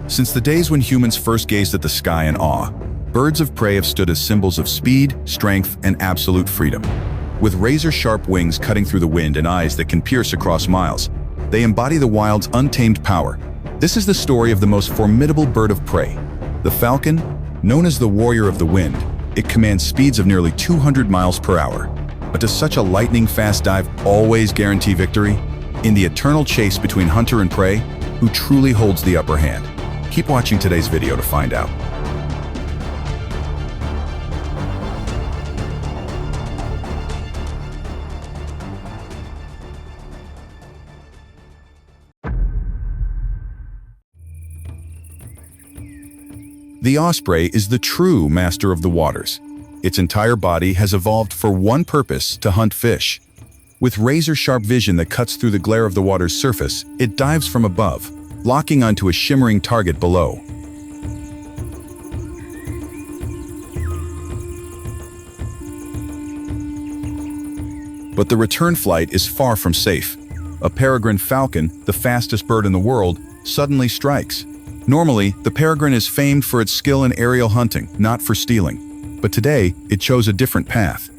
Since the days when humans first gazed at the sky in awe, birds of prey have stood as symbols of speed, strength, and absolute freedom. With razor-sharp wings cutting through the wind and eyes that can pierce across miles, they embody the wild's untamed power. This is the story of the most formidable bird of prey. The falcon, known as the warrior of the wind, it commands speeds of nearly 200 miles per hour. But does such a lightning-fast dive always guarantee victory? In the eternal chase between hunter and prey, who truly holds the upper hand? Keep watching today's video to find out. The osprey is the true master of the waters. Its entire body has evolved for one purpose: to hunt fish. With razor-sharp vision that cuts through the glare of the water's surface, it dives from above, locking onto a shimmering target below. But the return flight is far from safe. A peregrine falcon, the fastest bird in the world, suddenly strikes. Normally, the peregrine is famed for its skill in aerial hunting, not for stealing. But today, it chose a different path.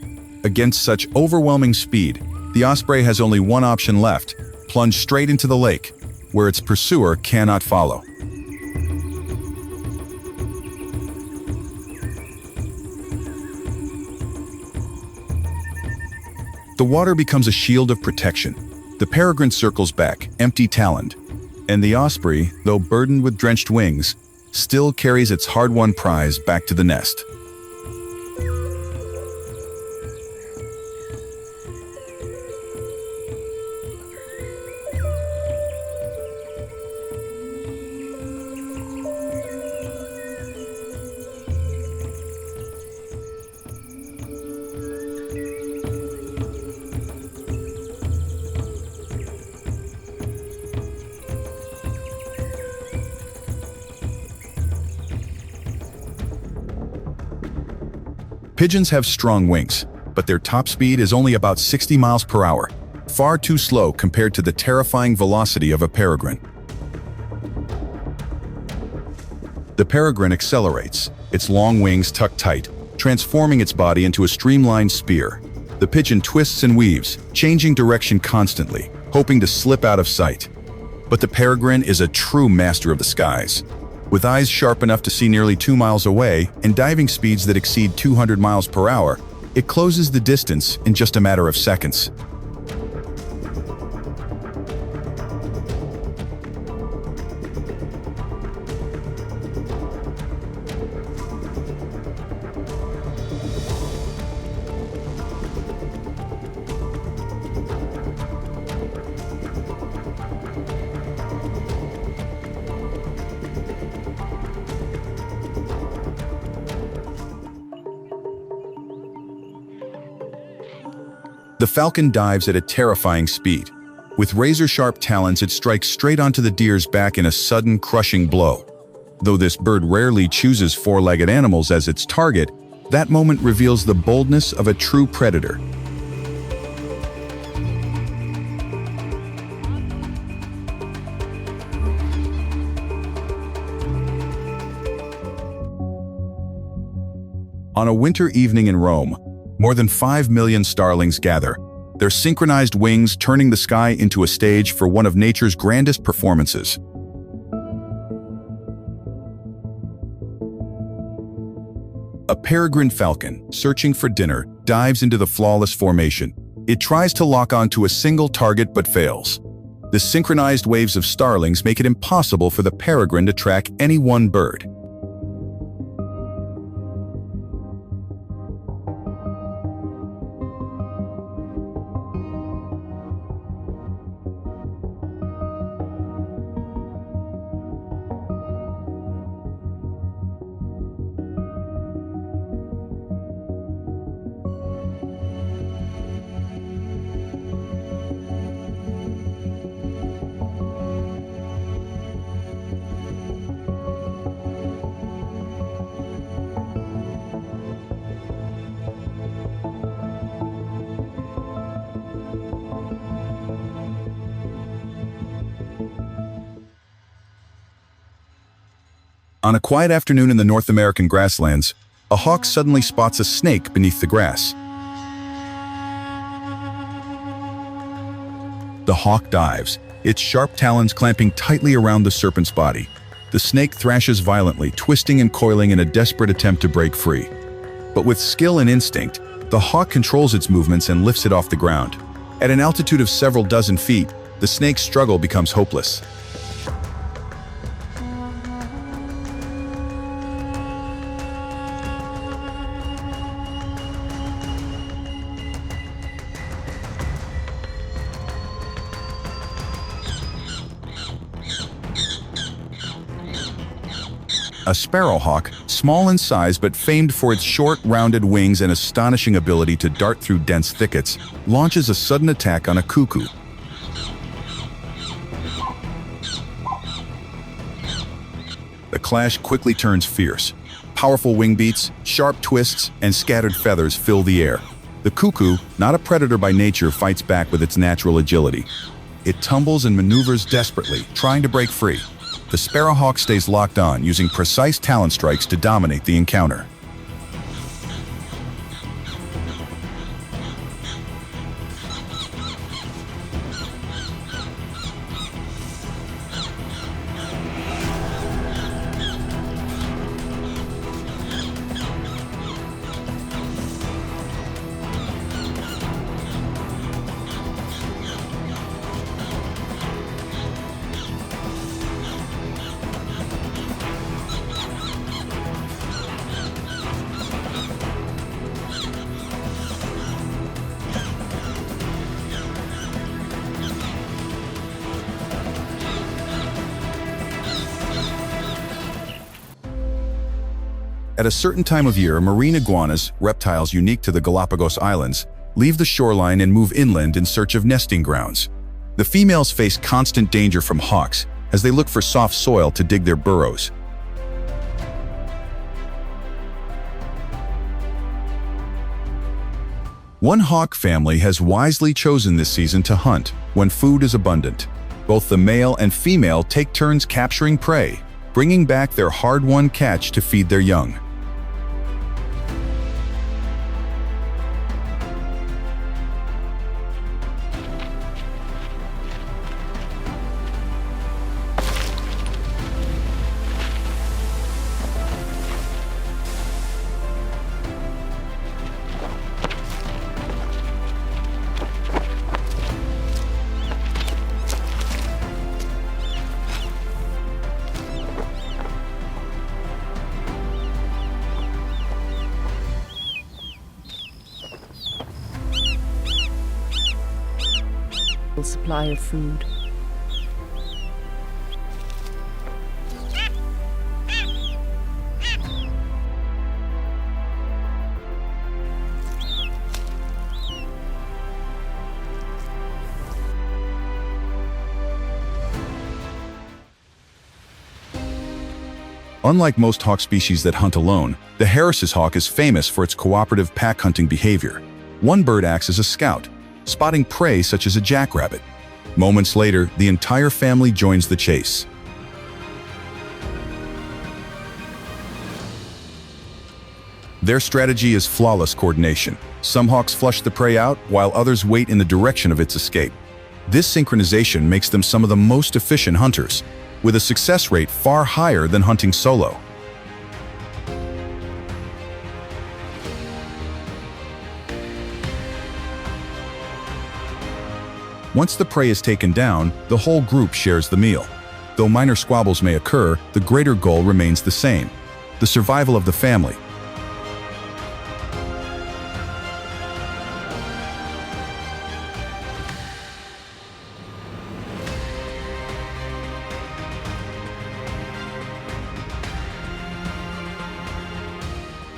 Against such overwhelming speed, the osprey has only one option left: plunge straight into the lake, where its pursuer cannot follow. The water becomes a shield of protection. The peregrine circles back, empty-taloned. And the osprey, though burdened with drenched wings, still carries its hard-won prize back to the nest. Pigeons have strong wings, but their top speed is only about 60 miles per hour, far too slow compared to the terrifying velocity of a peregrine. The peregrine accelerates, its long wings tucked tight, transforming its body into a streamlined spear. The pigeon twists and weaves, changing direction constantly, hoping to slip out of sight. But the peregrine is a true master of the skies. With eyes sharp enough to see nearly 2 miles away and diving speeds that exceed 200 miles per hour, it closes the distance in just a matter of seconds. The falcon dives at a terrifying speed. With razor-sharp talons, it strikes straight onto the deer's back in a sudden, crushing blow. Though this bird rarely chooses four-legged animals as its target, that moment reveals the boldness of a true predator. On a winter evening in Rome, more than 5 million starlings gather, their synchronized wings turning the sky into a stage for one of nature's grandest performances. A peregrine falcon, searching for dinner, dives into the flawless formation. It tries to lock onto a single target but fails. The synchronized waves of starlings make it impossible for the peregrine to track any one bird. On a quiet afternoon in the North American grasslands, a hawk suddenly spots a snake beneath the grass. The hawk dives, its sharp talons clamping tightly around the serpent's body. The snake thrashes violently, twisting and coiling in a desperate attempt to break free. But with skill and instinct, the hawk controls its movements and lifts it off the ground. At an altitude of several dozen feet, the snake's struggle becomes hopeless. A sparrowhawk, small in size but famed for its short, rounded wings and astonishing ability to dart through dense thickets, launches a sudden attack on a cuckoo. The clash quickly turns fierce. Powerful wing beats, sharp twists, and scattered feathers fill the air. The cuckoo, not a predator by nature, fights back with its natural agility. It tumbles and maneuvers desperately, trying to break free. The sparrowhawk stays locked on, using precise talon strikes to dominate the encounter. At a certain time of year, marine iguanas, reptiles unique to the Galapagos Islands, leave the shoreline and move inland in search of nesting grounds. The females face constant danger from hawks as they look for soft soil to dig their burrows. One hawk family has wisely chosen this season to hunt when food is abundant. Both the male and female take turns capturing prey, bringing back their hard-won catch to feed their young. Supply of food. Unlike most hawk species that hunt alone, the Harris's hawk is famous for its cooperative pack hunting behavior. One bird acts as a scout, spotting prey such as a jackrabbit. Moments later, the entire family joins the chase. Their strategy is flawless coordination. Some hawks flush the prey out, while others wait in the direction of its escape. This synchronization makes them some of the most efficient hunters, with a success rate far higher than hunting solo. Once the prey is taken down, the whole group shares the meal. Though minor squabbles may occur, the greater goal remains the same: the survival of the family.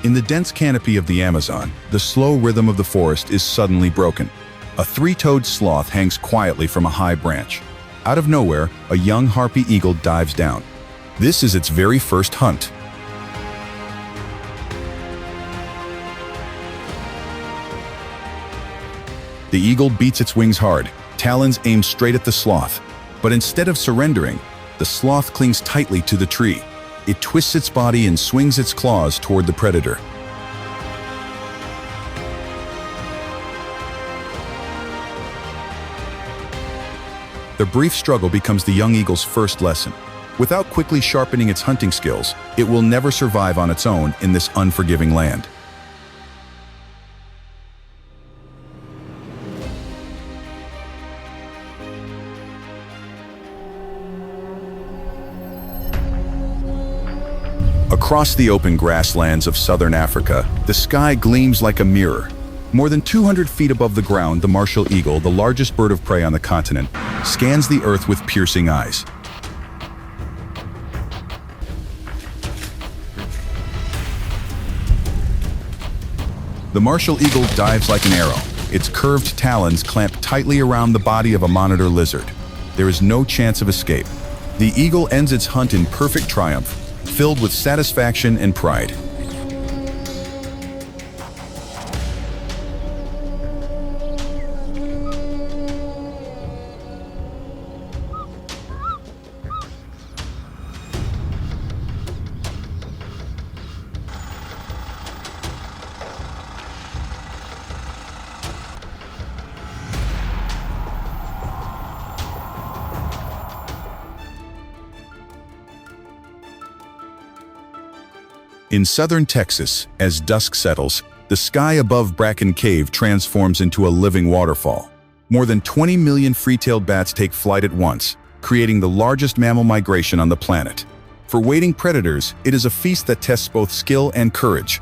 In the dense canopy of the Amazon, the slow rhythm of the forest is suddenly broken. A three-toed sloth hangs quietly from a high branch. Out of nowhere, a young harpy eagle dives down. This is its very first hunt. The eagle beats its wings hard, talons aimed straight at the sloth. But instead of surrendering, the sloth clings tightly to the tree. It twists its body and swings its claws toward the predator. The brief struggle becomes the young eagle's first lesson. Without quickly sharpening its hunting skills, it will never survive on its own in this unforgiving land. Across the open grasslands of southern Africa, the sky gleams like a mirror. More than 200 feet above the ground, the martial eagle, the largest bird of prey on the continent, scans the earth with piercing eyes. The martial eagle dives like an arrow. Its curved talons clamp tightly around the body of a monitor lizard. There is no chance of escape. The eagle ends its hunt in perfect triumph, filled with satisfaction and pride. In southern Texas, as dusk settles, the sky above Bracken Cave transforms into a living waterfall. More than 20 million free-tailed bats take flight at once, creating the largest mammal migration on the planet. For wading predators, it is a feast that tests both skill and courage.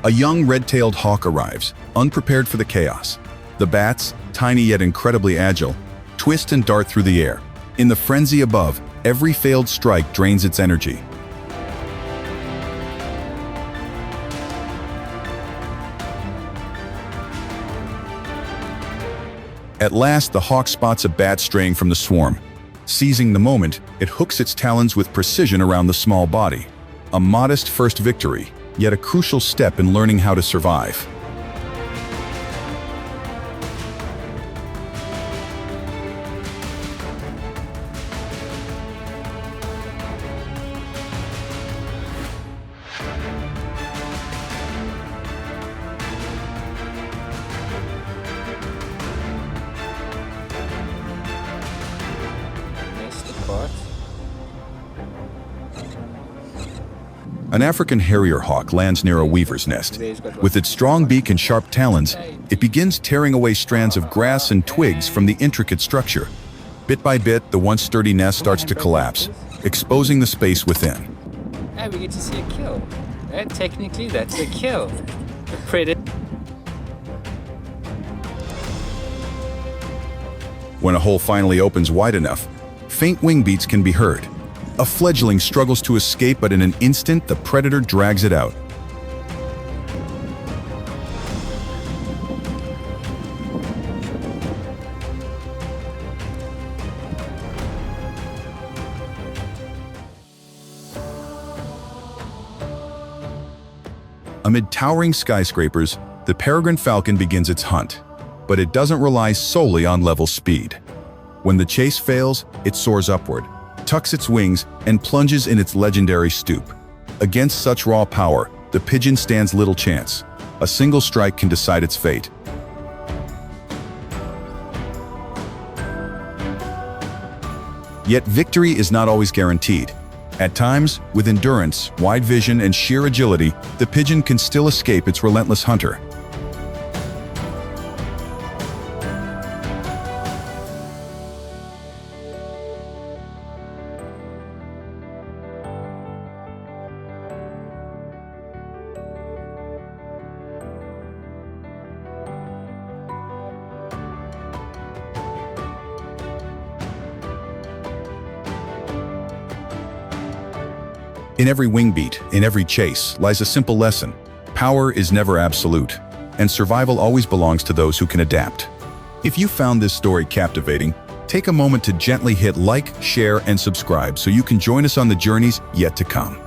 A young red-tailed hawk arrives, unprepared for the chaos. The bats, tiny yet incredibly agile, twist and dart through the air. In the frenzy above, every failed strike drains its energy. At last, the hawk spots a bat straying from the swarm. Seizing the moment, it hooks its talons with precision around the small body. A modest first victory, yet a crucial step in learning how to survive. An African harrier hawk lands near a weaver's nest. With its strong beak and sharp talons, it begins tearing away strands of grass and twigs from the intricate structure. Bit by bit, the once sturdy nest starts to collapse, exposing the space within. And we get to see a kill. And technically, that's a kill. The predator. When a hole finally opens wide enough, faint wing beats can be heard. A fledgling struggles to escape, but in an instant, the predator drags it out. Amid towering skyscrapers, the peregrine falcon begins its hunt, but it doesn't rely solely on level speed. When the chase fails, it soars upward, tucks its wings, and plunges in its legendary stoop. Against such raw power, the pigeon stands little chance. A single strike can decide its fate. Yet victory is not always guaranteed. At times, with endurance, wide vision, and sheer agility, the pigeon can still escape its relentless hunter. In every wing beat, in every chase, lies a simple lesson. Power is never absolute, and survival always belongs to those who can adapt. If you found this story captivating, take a moment to gently hit like, share, and subscribe so you can join us on the journeys yet to come.